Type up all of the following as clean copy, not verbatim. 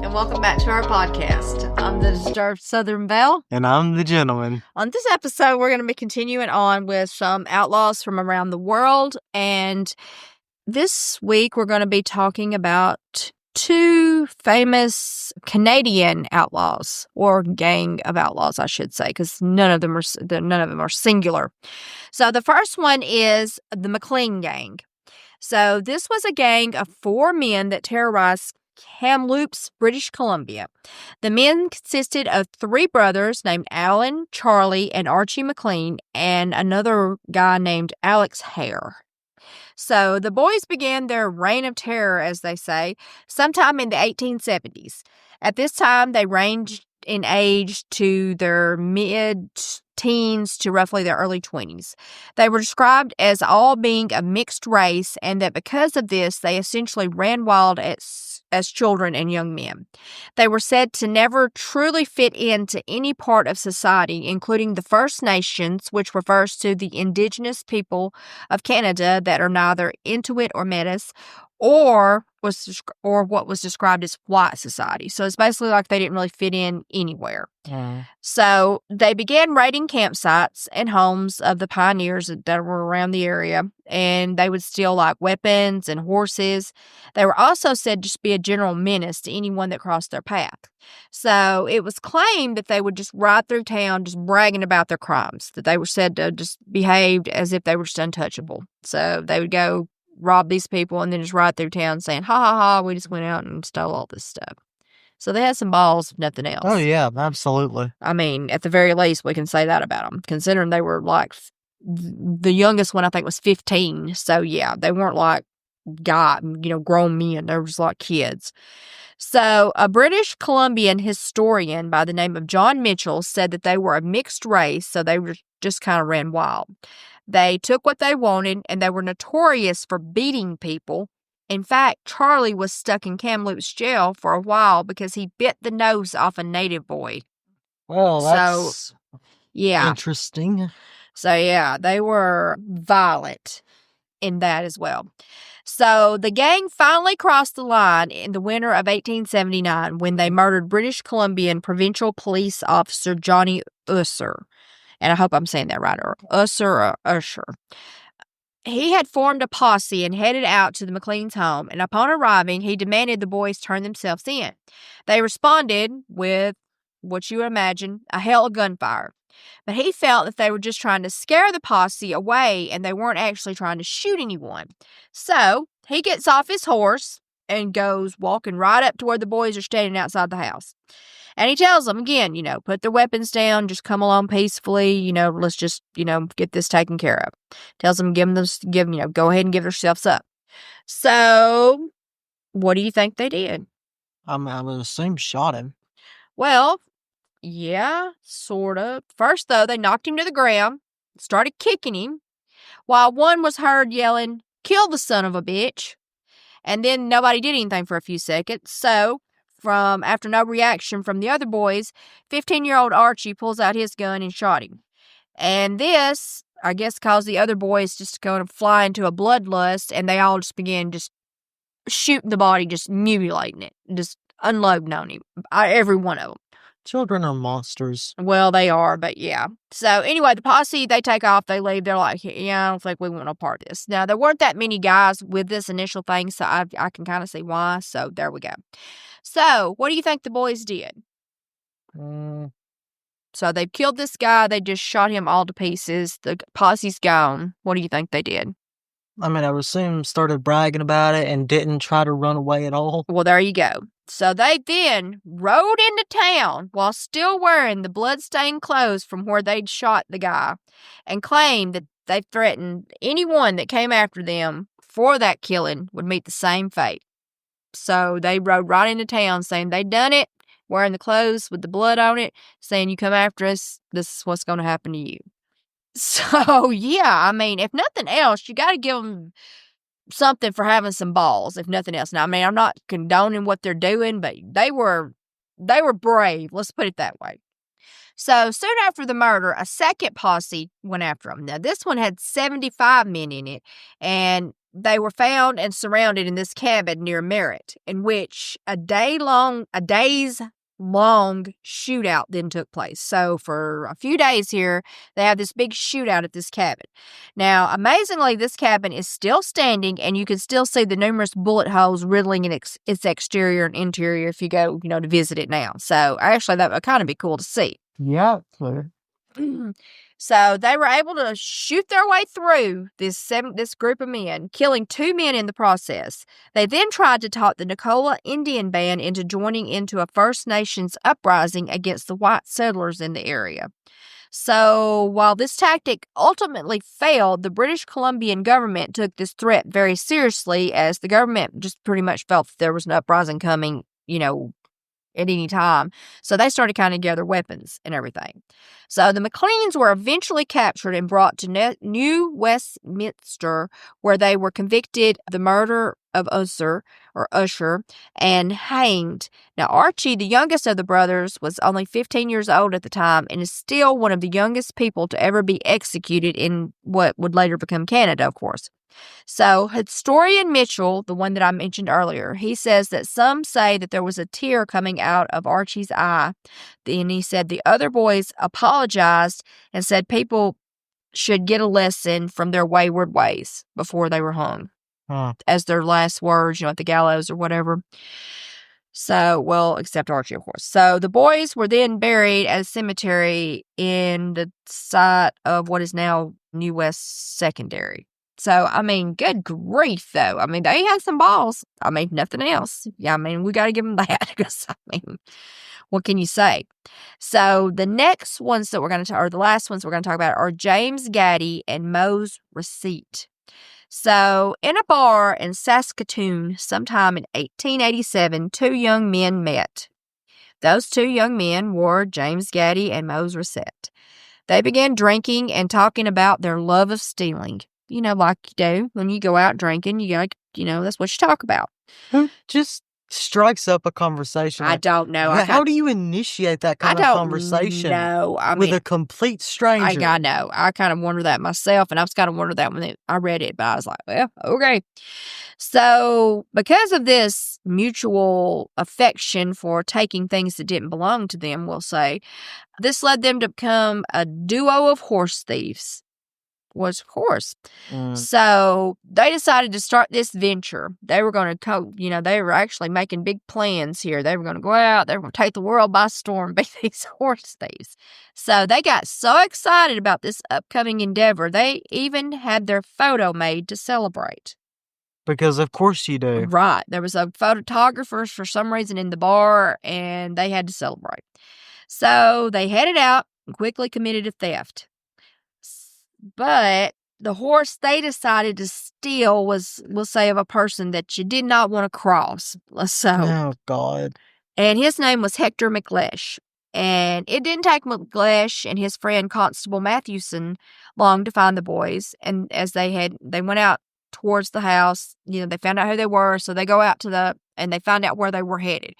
and welcome back to our podcast. I'm the Disturbed Southern Belle. And I'm the gentleman. On this episode, we're going to be continuing on with some outlaws from around the world. And this week, we're going to be talking about two famous Canadian outlaws, or gang of outlaws, I should say, because none of them are singular. So the first one is the McLean Gang. So this was a gang of 4 men that terrorized Kamloops, British Columbia. The men consisted of 3 brothers named Alan, Charlie, and Archie McLean, and another guy named Alex Hare. So the boys began their reign of terror, as they say, sometime in the 1870s. At this time, they ranged in age to their mid-teens to roughly their early 20s. They were described as all being a mixed race, and that because of this, they essentially ran wild as children and young men. They were said to never truly fit into any part of society, including the First Nations, which refers to the Indigenous people of Canada that are neither Inuit or Métis, or what was described as white society. So it's basically like they didn't really fit in anywhere. So they began raiding campsites and homes of the pioneers that were around the area, and they would steal like weapons and horses. They were also said to be a general menace to anyone that crossed their path. So it was claimed that they would just ride through town just bragging about their crimes, that they were said to just behaved as if they were just untouchable. So they would go rob these people and then just ride through town saying, ha ha ha, we just went out and stole all this stuff. So they had some balls, if nothing else. Oh, yeah, absolutely. I mean, at the very least, we can say that about them, considering they were like, the youngest one I think was 15. So yeah, they weren't like grown men. They were just like kids. So a British Columbian historian by the name of John Mitchell said that they were a mixed race, so they were just kind of ran wild. They took what they wanted, and they were notorious for beating people. In fact, Charlie was stuck in Kamloops jail for a while because he bit the nose off a native boy. Well, that's interesting. So, yeah, they were violent in that as well. So, the gang finally crossed the line in the winter of 1879 when they murdered British Columbian Provincial Police Officer Johnny Usher. And I hope I'm saying that right, or Usher. He had formed a posse and headed out to the McLean's home, and upon arriving, he demanded the boys turn themselves in. They responded with, what you would imagine, a hail of gunfire. But he felt that they were just trying to scare the posse away, and they weren't actually trying to shoot anyone. So, he gets off his horse and goes walking right up to where the boys are standing outside the house. And he tells them again, put their weapons down, just come along peacefully, let's just, get this taken care of. Tells them, go ahead and give themselves up. So, what do you think they did? I would assume shot him. Well, yeah, sort of. First, though, they knocked him to the ground, started kicking him, while one was heard yelling, "Kill the son of a bitch." And then nobody did anything for a few seconds. So, after no reaction from the other boys, 15-year-old Archie pulls out his gun and shot him. And this, I guess, caused the other boys just to kind of fly into a bloodlust, and they all just began just shooting the body, just mutilating it, just unloading on him, every one of them. Children are monsters. Well, they are, but yeah. So anyway, the posse, they take off, they leave. They're like, yeah, I don't think we want no part of this. Now, there weren't that many guys with this initial thing, so I can kind of see why. So there we go. So, what do you think the boys did? So they killed this guy. They just shot him all to pieces. The posse's gone. What do you think they did? I mean, I would assume started bragging about it and didn't try to run away at all. Well, there you go. So they then rode into town while still wearing the blood-stained clothes from where they'd shot the guy and claimed that they threatened anyone that came after them for that killing would meet the same fate. So they rode right into town saying they'd done it, wearing the clothes with the blood on it, saying, you come after us, this is what's going to happen to you. So, yeah, I mean, if nothing else, you got to give them something for having some balls, if nothing else. Now, I mean, I'm not condoning what they're doing, but they were brave. Let's put it that way. So, soon after the murder, a second posse went after them. Now, this one had 75 men in it, and they were found and surrounded in this cabin near Merritt, in which a days long shootout then took place. So for a few days here, they have this big shootout at this cabin. Now, amazingly, this cabin is still standing, and you can still see the numerous bullet holes riddling in its exterior and interior if you go, to visit it now. So actually, that would kind of be cool to see. Yeah, clear. So they were able to shoot their way through this group of men, killing 2 men in the process. They then tried to talk the Nicola Indian Band into joining into a First Nations uprising against the white settlers in the area. So while this tactic ultimately failed, the British Columbian government took this threat very seriously, as the government just pretty much felt that there was an uprising coming, at any time. So they started kind of gather weapons and everything. So the McLeans were eventually captured and brought to New Westminster, where they were convicted of the murder of Usher, and hanged. Now, Archie, the youngest of the brothers, was only 15 years old at the time and is still one of the youngest people to ever be executed in what would later become Canada, of course. So historian Mitchell, the one that I mentioned earlier, he says that some say that there was a tear coming out of Archie's eye. Then he said the other boys apologized and said people should get a lesson from their wayward ways before they were hung. As their last words, at the gallows or whatever. So, well, except Archie, of course. So the boys were then buried at a cemetery in the site of what is now New West Secondary. So, good grief, though. They had some balls. Nothing else. Yeah, we got to give them that. Because, what can you say? So, the next ones that we're going to talk, or the last ones we're going to talk about, are James Gaddy and Mose Receipt. So, in a bar in Saskatoon, sometime in 1887, 2 young men met. Those 2 young men were James Gaddy and Mose Receipt. They began drinking and talking about their love of stealing. Like you do when you go out drinking, that's what you talk about. Who just strikes up a conversation? I don't know. How do you initiate that kind of conversation with a complete stranger? I know. I kind of wonder that myself, and I was kind of wondering that when I read it, but I was like, well, okay. So because of this mutual affection for taking things that didn't belong to them, we'll say, this led them to become a duo of horse thieves. Was horse. So they decided to start this venture. They were going to they were actually making big plans here. They were going to go out, they were going to take the world by storm, be these horse thieves. So they got so excited about this upcoming endeavor, they even had their photo made to celebrate. Because of course you do. Right. There was a photographer for some reason in the bar, and they had to celebrate. So they headed out and quickly committed a theft. But the horse they decided to steal was, we'll say, of a person that you did not want to cross. So, oh, God. And his name was Hector McLeish. And it didn't take McLeish and his friend Constable Mathewson long to find the boys. And as they went out towards the house, they found out who they were. So they go out and they find out where they were headed.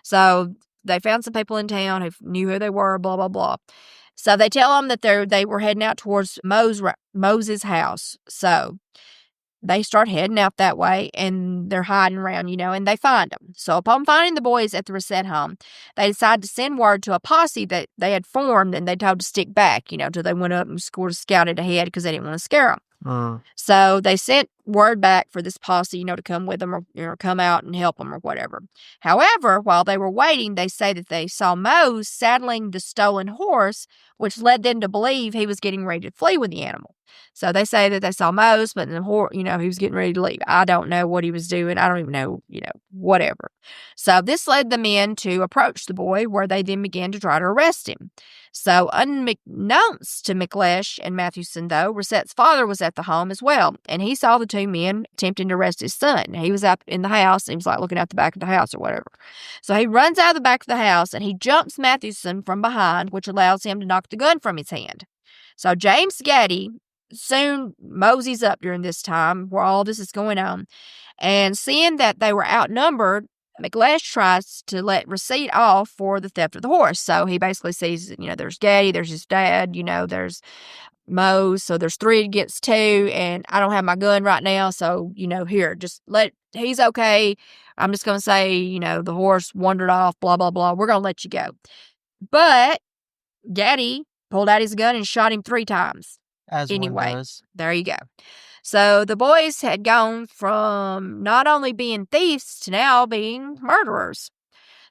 So they found some people in town who knew who they were, blah, blah, blah. So they tell them that they were heading out towards Mose's house. So they start heading out that way, and they're hiding around, and they find them. So upon finding the boys at the Receipt home, they decided to send word to a posse that they had formed, and they told to stick back, till they went up and scouted ahead because they didn't want to scare them. So they sent word back for this posse, to come with them or come out and help them or whatever. However, while they were waiting, they say that they saw Mose saddling the stolen horse, which led them to believe he was getting ready to flee with the animal. So they say that they saw Mose, but the horse, he was getting ready to leave. I don't know what he was doing. I don't even know, whatever. So this led the men to approach the boy, where they then began to try to arrest him. So unbeknownst to McLeish and Mathewson, though, Recett's father was at the home as well, and he saw the 2 men attempting to arrest his son. He was up in the house, and he was like looking out the back of the house or whatever. So he runs out of the back of the house, and he jumps Mathewson from behind, which allows him to knock the gun from his hand. So James Gaddy soon moseys up during this time where all this is going on, and seeing that they were outnumbered, McLeish tries to let Receipt off for the theft of the horse. So he basically sees, there's Gaddy, there's his dad, there's, Moe's. So there's 3 against 2, and I don't have my gun right now. So, here, he's okay. I'm just going to say, the horse wandered off, blah, blah, blah. We're going to let you go. But Gaddy pulled out his gun and shot him 3 times. As anyway, one does. There you go. So the boys had gone from not only being thieves to now being murderers.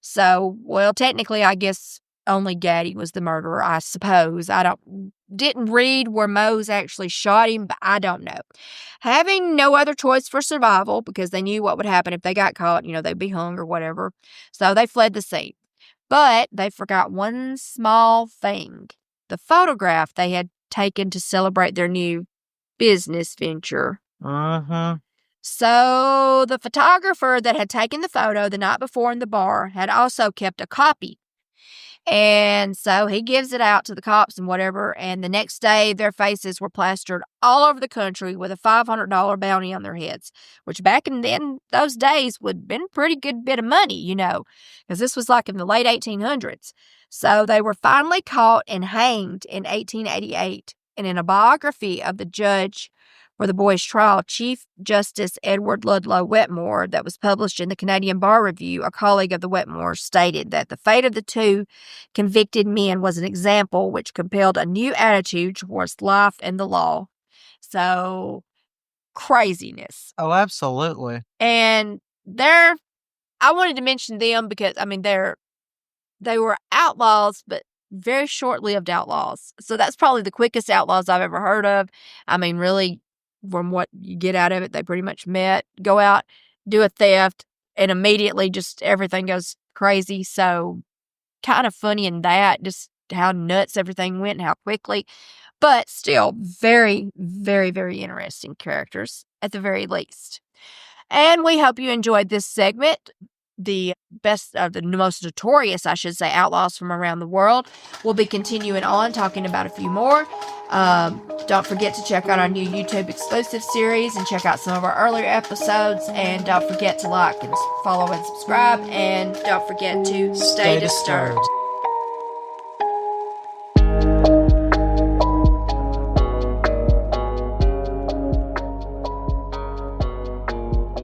So, well, technically, I guess only Gaddy was the murderer, I suppose. Didn't read where Mose actually shot him, but I don't know. Having no other choice for survival, because they knew what would happen if they got caught, they'd be hung or whatever. So they fled the scene. But they forgot one small thing. The photograph they had taken to celebrate their new business venture. So the photographer that had taken the photo the night before in the bar had also kept a copy. And so he gives it out to the cops and whatever, and the next day their faces were plastered all over the country with a $500 bounty on their heads, which back in those days would have been a pretty good bit of money, because this was like in the late 1800s. So they were finally caught and hanged in 1888. And in a biography of the judge for the boys' trial, Chief Justice Edward Ludlow Wetmore, that was published in the Canadian Bar Review, a colleague of the Wetmores, stated that the fate of the 2 convicted men was an example which compelled a new attitude towards life and the law. So, craziness. Oh, absolutely. And I wanted to mention them because, they were outlaws, but very short-lived outlaws. So that's probably the quickest outlaws I've ever heard of. Really, from what you get out of it, they pretty much go out, do a theft, and immediately just everything goes crazy. So kind of funny in that, just how nuts everything went and how quickly. But still, very, very, very interesting characters at the very least. And we hope you enjoyed this segment. The best of the most notorious, I should say, outlaws from around the world. We'll be continuing on talking about a few more. Don't forget to check out our new YouTube exclusive series and check out some of our earlier episodes. And don't forget to like and follow and subscribe. And don't forget to stay disturbed.